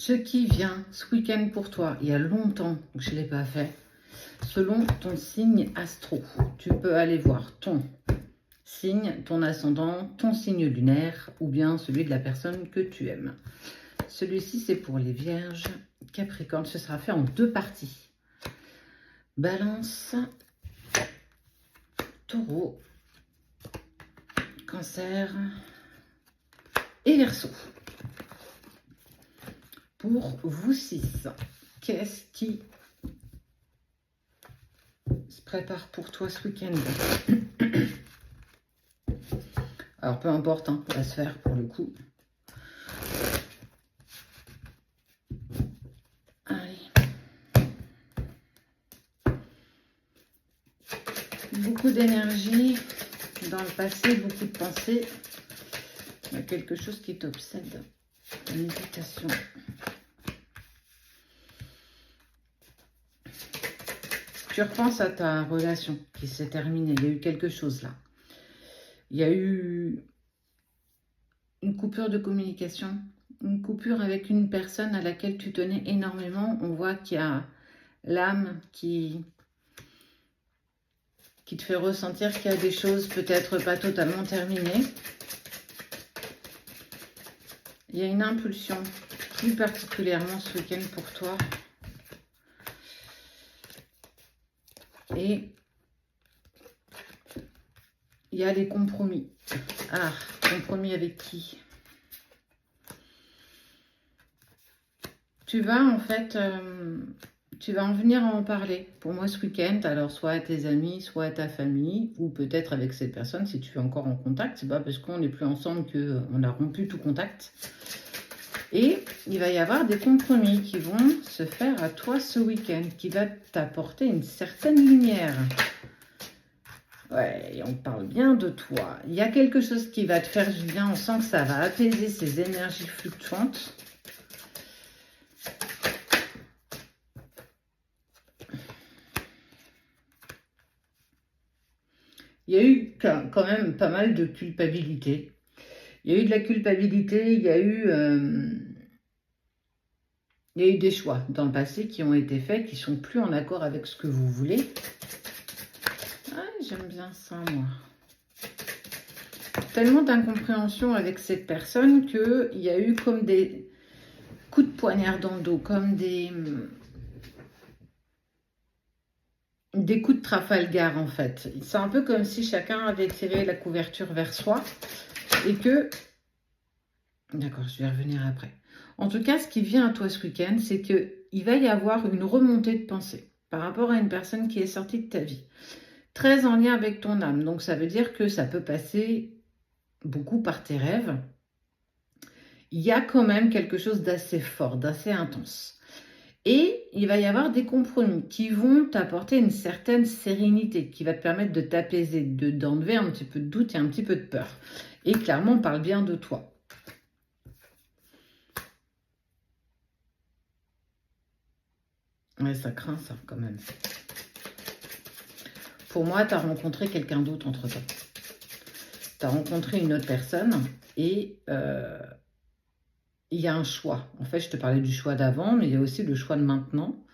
Ce qui vient ce week-end pour toi, il y a longtemps que je ne l'ai pas fait, selon ton signe astro. Tu peux aller voir ton signe, ton ascendant, ton signe lunaire ou bien celui de la personne que tu aimes. Celui-ci, c'est pour les Vierges, Capricorne. Ce sera fait en 2 parties. Balance, Taureau, Cancer et Verseau. Pour vous 6, qu'est-ce qui se prépare pour toi ce week-end? Alors, peu importe, hein, la sphère pour le coup. Allez. Beaucoup d'énergie dans le passé, beaucoup de pensées. Il y a quelque chose qui t'obsède. Une hésitation. Tu repenses à ta relation qui s'est terminée. Il y a eu quelque chose là. Il y a eu une coupure de communication, une coupure avec une personne à laquelle tu tenais énormément. On voit qu'il y a l'âme qui te fait ressentir qu'il y a des choses peut-être pas totalement terminées. Il y a une impulsion, plus particulièrement ce week-end pour toi. Et il y a des compromis. Ah, compromis avec qui? Tu vas en fait, tu vas en venir à en parler pour moi ce week-end. Alors soit à tes amis, soit à ta famille, ou peut-être avec cette personne si tu es encore en contact. C'est pas parce qu'on n'est plus ensemble qu'on a rompu tout contact. Et il va y avoir des compromis qui vont se faire à toi ce week-end, qui va t'apporter une certaine lumière. Ouais, et on parle bien de toi. Il y a quelque chose qui va te faire du bien. On sent que ça va apaiser ces énergies fluctuantes. Il y a eu quand même pas mal de culpabilité. Il y a eu de la culpabilité, il y a eu des choix dans le passé qui ont été faits, qui sont plus en accord avec ce que vous voulez. Ah, j'aime bien ça, moi. Tellement d'incompréhension avec cette personne qu'il y a eu comme des coups de poignard dans le dos, comme des coups de Trafalgar, en fait. C'est un peu comme si chacun avait tiré la couverture vers soi et que... D'accord, je vais revenir après. En tout cas, ce qui vient à toi ce week-end, c'est qu'il va y avoir une remontée de pensée par rapport à une personne qui est sortie de ta vie. Très en lien avec ton âme. Donc, ça veut dire que ça peut passer beaucoup par tes rêves. Il y a quand même quelque chose d'assez fort, d'assez intense. Et il va y avoir des compromis qui vont t'apporter une certaine sérénité, qui va te permettre de t'apaiser, d'enlever un petit peu de doute et un petit peu de peur. Et clairement, on parle bien de toi. Ouais, ça craint ça quand même. Pour moi, tu as rencontré quelqu'un d'autre entre-temps. Tu as rencontré une autre personne et il y a un choix. En fait, je te parlais du choix d'avant, mais il y a aussi le choix de maintenant.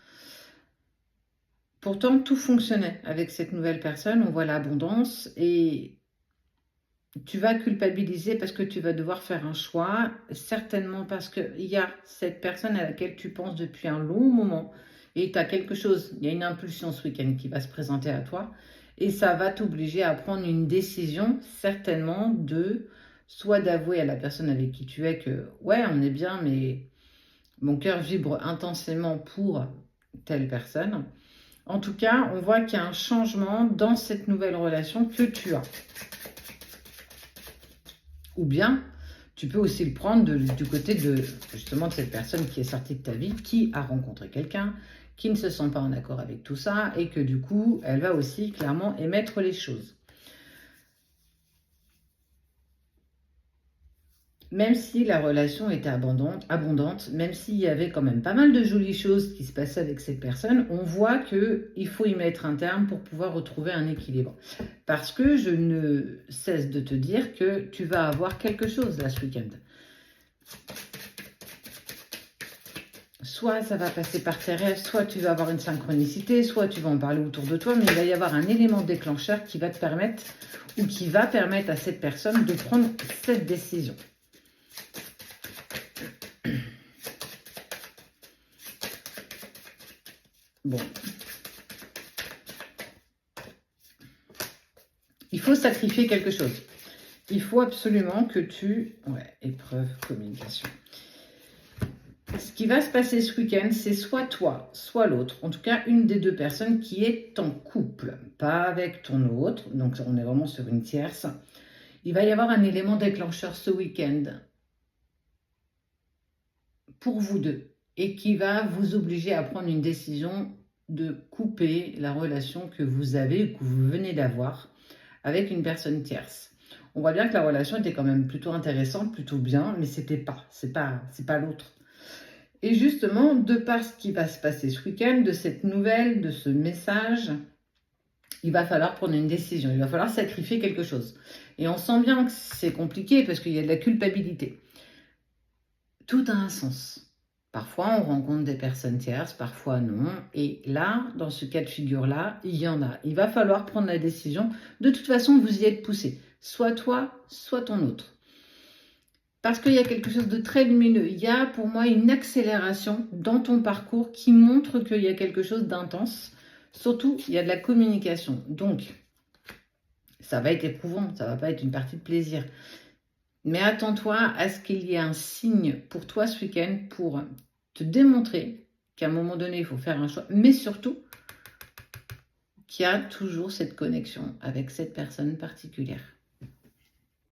Pourtant, tout fonctionnait avec cette nouvelle personne. On voit l'abondance et tu vas culpabiliser parce que tu vas devoir faire un choix. Certainement parce qu'il y a cette personne à laquelle tu penses depuis un long moment. Et tu as quelque chose, il y a une impulsion ce week-end qui va se présenter à toi. Et ça va t'obliger à prendre une décision, certainement, soit d'avouer à la personne avec qui tu es que, ouais, on est bien, mais mon cœur vibre intensément pour telle personne. En tout cas, on voit qu'il y a un changement dans cette nouvelle relation que tu as. Ou bien, tu peux aussi le prendre du côté justement de cette personne qui est sortie de ta vie, qui a rencontré quelqu'un, qui ne se sent pas en accord avec tout ça, et que du coup, elle va aussi clairement émettre les choses. Même si la relation était abondante, même s'il y avait quand même pas mal de jolies choses qui se passaient avec cette personne, on voit qu'il faut y mettre un terme pour pouvoir retrouver un équilibre. Parce que je ne cesse de te dire que tu vas avoir quelque chose là ce week-end. soit ça va passer par tes rêves, soit tu vas avoir une synchronicité, soit tu vas en parler autour de toi, mais il va y avoir un élément déclencheur qui va te permettre, ou qui va permettre à cette personne de prendre cette décision. Bon. Il faut sacrifier quelque chose. Il faut absolument que tu... Ouais, épreuve, communication. Ce qui va se passer ce week-end, c'est soit toi, soit l'autre. En tout cas, une des deux personnes qui est en couple. Pas avec ton autre. Donc, on est vraiment sur une tierce. Il va y avoir un élément déclencheur ce week-end pour vous deux. Et qui va vous obliger à prendre une décision de couper la relation que vous avez ou que vous venez d'avoir avec une personne tierce. On voit bien que la relation était quand même plutôt intéressante, plutôt bien, mais c'est pas l'autre. Et justement, de par ce qui va se passer ce week-end, de cette nouvelle, de ce message, il va falloir prendre une décision, il va falloir sacrifier quelque chose. Et on sent bien que c'est compliqué parce qu'il y a de la culpabilité. Tout a un sens. Parfois, on rencontre des personnes tierces, parfois non. Et là, dans ce cas de figure-là, il y en a. Il va falloir prendre la décision. De toute façon, vous y êtes poussé. Soit toi, soit ton autre. Parce qu'il y a quelque chose de très lumineux. Il y a pour moi une accélération dans ton parcours qui montre qu'il y a quelque chose d'intense. Surtout, il y a de la communication. Donc, ça va être éprouvant. Ça ne va pas être une partie de plaisir. Mais attends-toi à ce qu'il y ait un signe pour toi ce week-end pour te démontrer qu'à un moment donné, il faut faire un choix. Mais surtout, qu'il y a toujours cette connexion avec cette personne particulière.